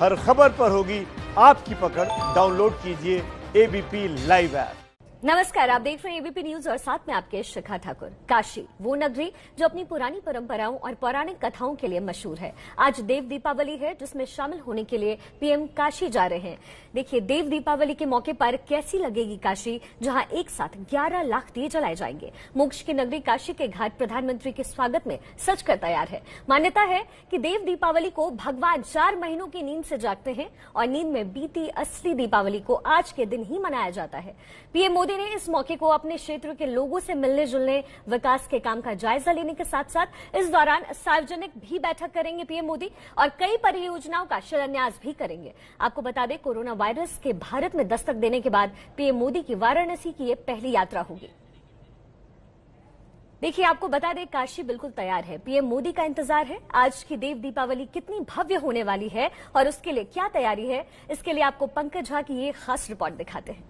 हर खबर पर होगी आपकी पकड़। डाउनलोड कीजिए एबीपी लाइव ऐप। नमस्कार, आप देख रहे हैं एबीपी न्यूज और साथ में आपके शिखा ठाकुर। काशी, वो नगरी जो अपनी पुरानी परंपराओं और पौराणिक कथाओं के लिए मशहूर है। आज देव दीपावली है, जिसमें शामिल होने के लिए पीएम काशी जा रहे हैं। देखिए देव दीपावली के मौके पर कैसी लगेगी काशी, जहां एक साथ 11 लाख दिए जलाए जाएंगे। मोक्ष की नगरी काशी के घाट प्रधानमंत्री के स्वागत में सजकर तैयार है। मान्यता है कि देव दीपावली को भगवान 4 महीनों की नींद से जागते हैं और नींद में बीती असली दीपावली को आज के दिन ही मनाया जाता है। पीएम मोदी ने इस मौके को अपने क्षेत्र के लोगों से मिलने जुलने, विकास के काम का जायजा लेने के साथ साथ इस दौरान सार्वजनिक भी बैठक करेंगे पीएम मोदी और कई परियोजनाओं का शिलान्यास भी करेंगे। आपको बता दें, कोरोना वायरस के भारत में दस्तक देने के बाद पीएम मोदी की वाराणसी की ये पहली यात्रा होगी। देखिए, आपको बता दें, काशी बिल्कुल तैयार है। पीएम मोदी का इंतजार है। आज की देव दीपावली कितनी भव्य होने वाली है और उसके लिए क्या तैयारी है, इसके लिए आपको पंकज झा की ये खास रिपोर्ट दिखाते हैं।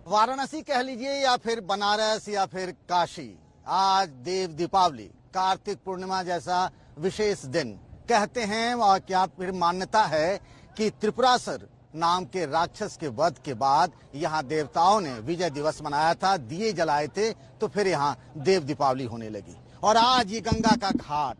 वाराणसी कह लीजिए या फिर बनारस या फिर काशी, आज देव दीपावली, कार्तिक पूर्णिमा जैसा विशेष दिन कहते हैं। और क्या फिर मान्यता है कि त्रिपुरासुर नाम के राक्षस के वध के बाद यहाँ देवताओं ने विजय दिवस मनाया था, दिए जलाए थे, तो फिर यहाँ देव दीपावली होने लगी। और आज ये गंगा का घाट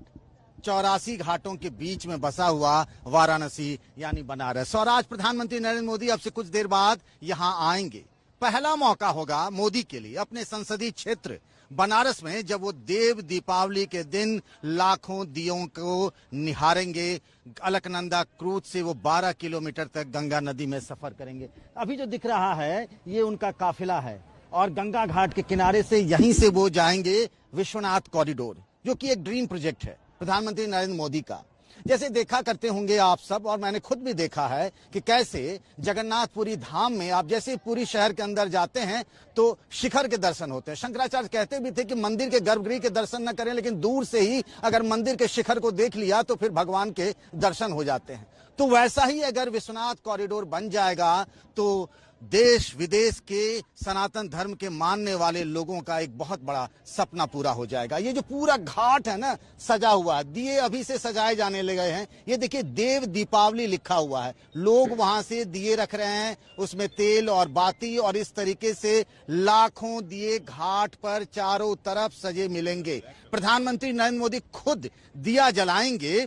84 घाटों के बीच में बसा हुआ वाराणसी यानी बनारस। और आज प्रधानमंत्री नरेंद्र मोदी अब से कुछ देर बाद यहाँ आएंगे। पहला मौका होगा मोदी के लिए अपने संसदीय क्षेत्र बनारस में, जब वो देव दीपावली के दिन लाखों दियों को निहारेंगे। अलकनंदा क्रूज से वो 12 किलोमीटर तक गंगा नदी में सफर करेंगे। अभी जो दिख रहा है ये उनका काफिला है और गंगा घाट के किनारे से यहीं से वो जाएंगे विश्वनाथ कॉरिडोर, जो कि एक ड्रीम प्रोजेक्ट है प्रधानमंत्री नरेंद्र मोदी का। जैसे देखा करते होंगे आप सब, और मैंने खुद भी देखा है कि कैसे जगन्नाथपुरी धाम में आप जैसे पूरी शहर के अंदर जाते हैं तो शिखर के दर्शन होते हैं। शंकराचार्य कहते भी थे कि मंदिर के गर्भगृह के दर्शन न करें, लेकिन दूर से ही अगर मंदिर के शिखर को देख लिया तो फिर भगवान के दर्शन हो जाते हैं। तो वैसा ही अगर विश्वनाथ कॉरिडोर बन जाएगा तो देश विदेश के सनातन धर्म के मानने वाले लोगों का एक बहुत बड़ा सपना पूरा हो जाएगा। ये जो पूरा घाट है ना सजा हुआ, दिए अभी से सजाए जाने लगे हैं। ये देखिए देव दीपावली लिखा हुआ है, लोग वहां से दिए रख रहे हैं, उसमें तेल और बाती, और इस तरीके से लाखों दिए घाट पर चारों तरफ सजे मिलेंगे। प्रधानमंत्री नरेंद्र मोदी खुद दिया जलाएंगे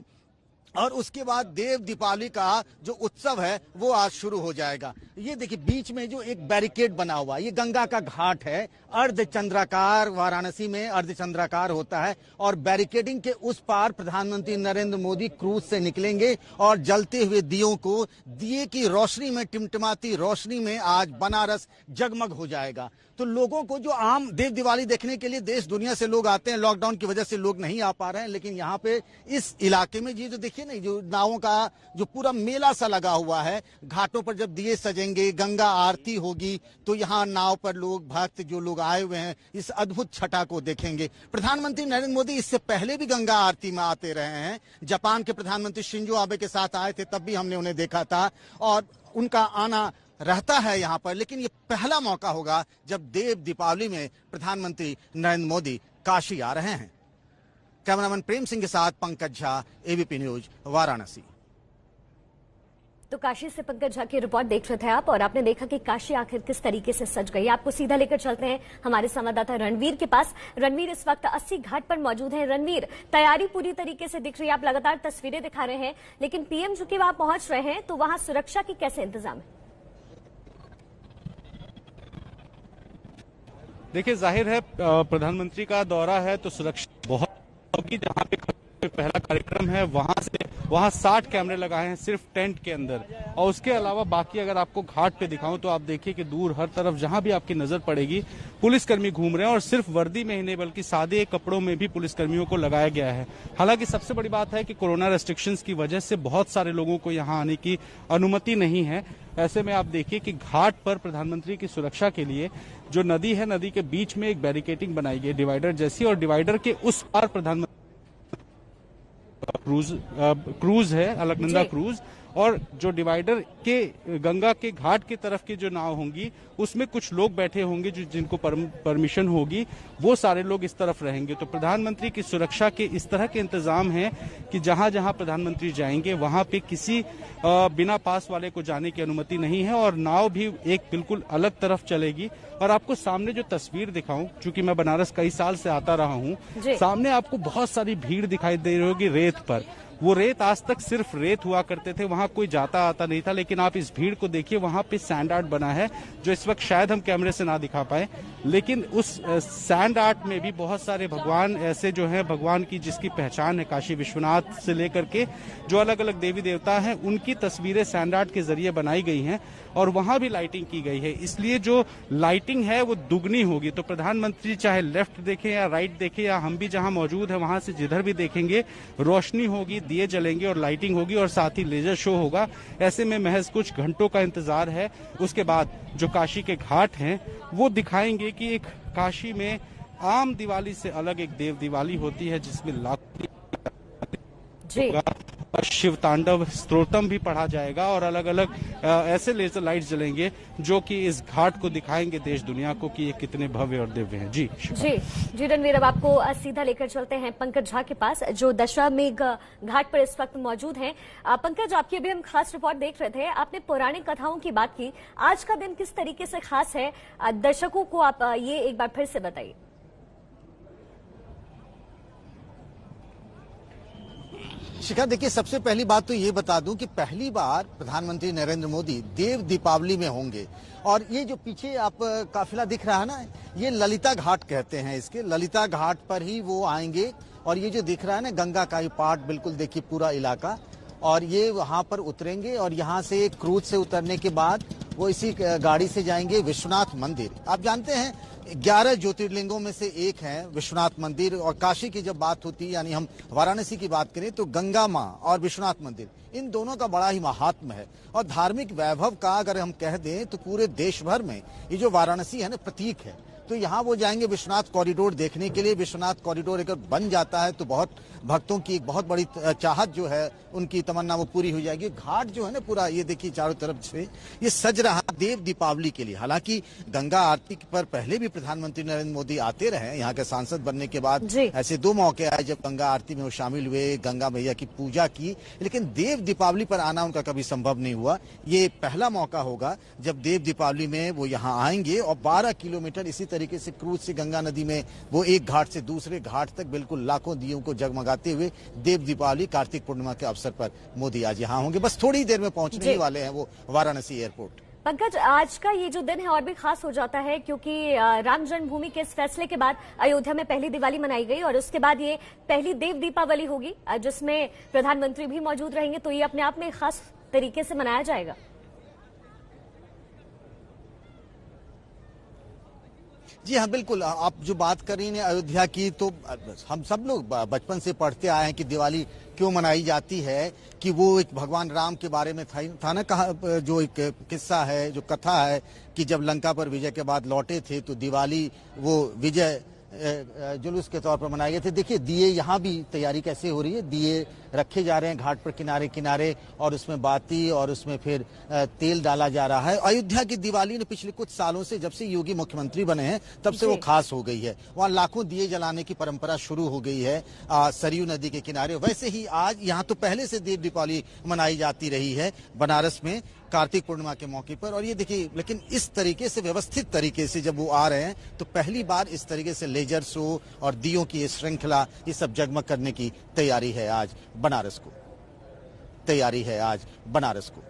और उसके बाद देव दीपावली का जो उत्सव है वो आज शुरू हो जाएगा। ये देखिए बीच में जो एक बैरिकेड बना हुआ, ये गंगा का घाट है, अर्धचंद्राकार, वाराणसी में अर्धचंद्राकार होता है। और बैरिकेडिंग के उस पार प्रधानमंत्री नरेंद्र मोदी क्रूज से निकलेंगे और जलते हुए दियों को, दिए की रोशनी में, टिमटिमाती रोशनी में आज बनारस जगमग हो जाएगा। तो लोगों को जो आम देव दिवाली देखने के लिए देश दुनिया से लोग आते हैं, लॉकडाउन की वजह से लोग नहीं आ पा रहे हैं, लेकिन यहाँ पे इस इलाके में ये जो देखिए ना, जो नावों का जो पूरा मेला सा लगा हुआ है, घाटों पर जब दिए सजेंगे, गंगा आरती होगी, तो यहाँ नाव पर लोग, भक्त जो लोग आए हुए हैं, इस अद्भुत छटा को देखेंगे। प्रधानमंत्री नरेंद्र मोदी इससे पहले भी गंगा आरती में आते रहे हैं। जापान के प्रधानमंत्री शिंजो आबे के साथ आए थे, तब भी हमने उन्हें देखा था और उनका आना रहता है यहाँ पर। लेकिन ये पहला मौका होगा जब देव दीपावली में प्रधानमंत्री नरेंद्र मोदी काशी आ रहे हैं। कैमरामैन प्रेम सिंह के साथ पंकज झा, एबीपी न्यूज, वाराणसी। तो काशी से पंकज झा की रिपोर्ट देख रहे थे आप, और आपने देखा कि काशी आखिर किस तरीके से सज गई। आपको सीधा लेकर चलते हैं हमारे संवाददाता रणवीर के पास। रणवीर इस वक्त 80 घाट पर मौजूद है। रणवीर, तैयारी पूरी तरीके से दिख रही है, आप लगातार तस्वीरें दिखा रहे हैं, लेकिन पीएम चूंकि वहां पहुंच रहे हैं तो वहां सुरक्षा की कैसे इंतजाम है? देखिए, जाहिर है प्रधानमंत्री का दौरा है तो सुरक्षा बहुत होगी। जहां पे पहला कार्यक्रम है वहां 60 कैमरे लगाए हैं सिर्फ टेंट के अंदर, और उसके अलावा बाकी अगर आपको घाट पे दिखाऊं तो आप देखिए कि दूर हर तरफ जहां भी आपकी नजर पड़ेगी पुलिसकर्मी घूम रहे हैं, और सिर्फ वर्दी में ही नहीं बल्कि सादे कपड़ों में भी पुलिसकर्मियों को लगाया गया है। हालांकि सबसे बड़ी बात है कि कोरोना रेस्ट्रिक्शंस की वजह से बहुत सारे लोगों को यहाँ आने की अनुमति नहीं है। ऐसे में आप देखिए कि घाट पर प्रधानमंत्री की सुरक्षा के लिए जो नदी है, नदी के बीच में एक बैरिकेडिंग बनाई गई डिवाइडर जैसी, और डिवाइडर के उस पार प्रधानमंत्री क्रूज है, अलकनंदा क्रूज, और जो डिवाइडर के गंगा के घाट की तरफ की जो नाव होंगी उसमें कुछ लोग बैठे होंगे जो जिनको परमिशन होगी, वो सारे लोग इस तरफ रहेंगे। तो प्रधानमंत्री की सुरक्षा के इस तरह के इंतजाम हैं कि जहां जहां प्रधानमंत्री जाएंगे वहां पे किसी बिना पास वाले को जाने की अनुमति नहीं है और नाव भी एक बिल्कुल अलग तरफ चलेगी। और आपको सामने जो तस्वीर दिखाऊं, चूंकि मैं बनारस कई साल से आता रहा हूं, सामने आपको बहुत सारी भीड़ दिखाई दे रही होगी रेत पर। वो रेत आज तक सिर्फ रेत हुआ करते थे, वहां कोई जाता आता नहीं था, लेकिन आप इस भीड़ को देखिए, वहां पे सैंड आर्ट बना है जो इस वक्त शायद हम कैमरे से ना दिखा पाए, लेकिन उस सैंड आर्ट में भी बहुत सारे भगवान ऐसे जो हैं, भगवान की जिसकी पहचान है काशी विश्वनाथ से लेकर के जो अलग अलग देवी देवता हैं, उनकी तस्वीरें सैंड आर्ट के जरिए बनाई गई हैं और वहां भी लाइटिंग की गई है। इसलिए जो लाइटिंग है वो दुगनी होगी। तो प्रधानमंत्री चाहे लेफ्ट देखें या राइट देखें या हम भी जहां मौजूद है वहां से जिधर भी देखेंगे, रोशनी होगी, दिए जलेंगे और लाइटिंग होगी और साथ ही लेजर शो होगा। ऐसे में महज कुछ घंटों का इंतजार है। उसके बाद जो काशी के घाट हैं वो दिखाएंगे कि एक काशी में आम दिवाली से अलग एक देव दिवाली होती है जिसमें लाखों शिव तांडव स्तोत्रम भी पढ़ा जाएगा और अलग अलग ऐसे लेजर लाइट्स जलेंगे जो कि इस घाट को दिखाएंगे देश दुनिया को कि ये कितने भव्य और दिव्य हैं। जी रणवीर, अब आपको सीधा लेकर चलते हैं पंकज झा के पास जो दशामेघ घाट पर इस वक्त मौजूद हैं। पंकज, आपकी अभी हम खास रिपोर्ट देख रहे थे, आपने पौराणिक कथाओं की बात की, आज का दिन किस तरीके से खास है दर्शकों को आप ये एक बार फिर से बताइए। शिखा, देखिए, सबसे पहली बात तो ये बता दूं कि पहली बार प्रधानमंत्री नरेंद्र मोदी देव दीपावली में होंगे और ये जो पीछे आप काफिला दिख रहा है ना, ये ललिता घाट कहते हैं इसके। ललिता घाट पर ही वो आएंगे और ये जो दिख रहा है ना गंगा का ये पार्ट, बिल्कुल देखिए पूरा इलाका, और ये वहां पर उतरेंगे और यहाँ से क्रूज से उतरने के बाद वो इसी गाड़ी से जाएंगे विश्वनाथ मंदिर। आप जानते हैं 11 ज्योतिर्लिंगों में से एक है विश्वनाथ मंदिर। और काशी की जब बात होती है, यानी हम वाराणसी की बात करें, तो गंगा माँ और विश्वनाथ मंदिर, इन दोनों का बड़ा ही महात्म है। और धार्मिक वैभव का अगर हम कह दें तो पूरे देश भर में ये जो वाराणसी है ना प्रतीक है। तो यहाँ वो जाएंगे विश्वनाथ कॉरिडोर देखने के लिए। विश्वनाथ कॉरिडोर अगर बन जाता है तो बहुत भक्तों की एक बहुत बड़ी चाहत जो है, उनकी तमन्ना वो पूरी हो जाएगी। घाट जो है ना पूरा, ये देखिए चारों तरफ से ये सज रहा देव दीपावली के लिए। हालांकि गंगा आरती पर पहले भी प्रधानमंत्री नरेंद्र मोदी आते रहे, यहाँ के सांसद बनने के बाद ऐसे 2 मौके आए जब गंगा आरती में वो शामिल हुए, गंगा मैया की पूजा की, लेकिन देव दीपावली पर आना उनका कभी संभव नहीं हुआ। ये पहला मौका होगा जब देव दीपावली में वो यहाँ आएंगे और 12 किलोमीटर इसी तरीके से क्रूज से गंगा नदी में वो एक घाट से दूसरे घाट तक बिल्कुल लाखों दियों को जगमगाते हुए देव दीपावली कार्तिक पूर्णिमा के अवसर पर मोदी आज यहाँ होंगे। बस थोड़ी देर में पहुंचने वाले हैं वो वाराणसी एयरपोर्ट। पंकज, आज का ये जो दिन है और भी खास हो जाता है क्योंकि राम जन्मभूमि के इस फैसले के बाद अयोध्या में पहली दिवाली मनाई गई और उसके बाद ये पहली देव दीपावली होगी जिसमें प्रधानमंत्री भी मौजूद रहेंगे, तो ये अपने आप में खास तरीके से मनाया जाएगा। जी हाँ, बिल्कुल। आप जो बात कर रही हैं अयोध्या की, तो हम सब लोग बचपन से पढ़ते आए हैं कि दिवाली क्यों मनाई जाती है, कि वो एक भगवान राम के बारे में था ना, कहा जो एक किस्सा है, जो कथा है कि जब लंका पर विजय के बाद लौटे थे तो दिवाली वो विजय जुलूस के तौर पर मनाए गए थे। देखिए दिए यहाँ भी तैयारी कैसे हो रही है, दिए रखे जा रहे हैं घाट पर किनारे किनारे और उसमें बाती और उसमें फिर तेल डाला जा रहा है। अयोध्या की दिवाली ने पिछले कुछ सालों से, जब से योगी मुख्यमंत्री बने हैं तब से वो खास हो गई है। वहाँ लाखों दिए जलाने की परंपरा शुरू हो गई है सरयू नदी के किनारे। वैसे ही आज यहाँ तो पहले से देव दीपावली मनाई जाती रही है बनारस में कार्तिक पूर्णिमा के मौके पर। और ये देखिए, लेकिन इस तरीके से व्यवस्थित तरीके से जब वो आ रहे हैं तो पहली बार इस तरीके से लेजर शो और दियों की श्रृंखला, ये सब जगमग करने की तैयारी है आज बनारस को।